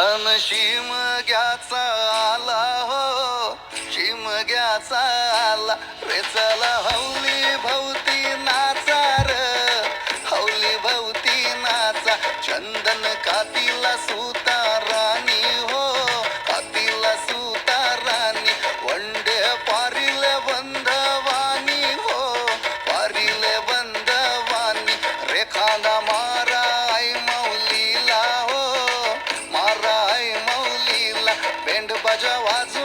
सण शिमग्याचा आला हो, शिमग्याचा आला रे, चला हौली भवती नाचा र, हौली भवती नाचा. चंदन कातीला सुता राणी हो, कातीला सुता राणी, वंडे पारिल बंधवानी हो, पारिल बंधवानी. रेखांदा मारा आई मौलीला हो, मारा आई मौलीला, बेंड बाजा वाजू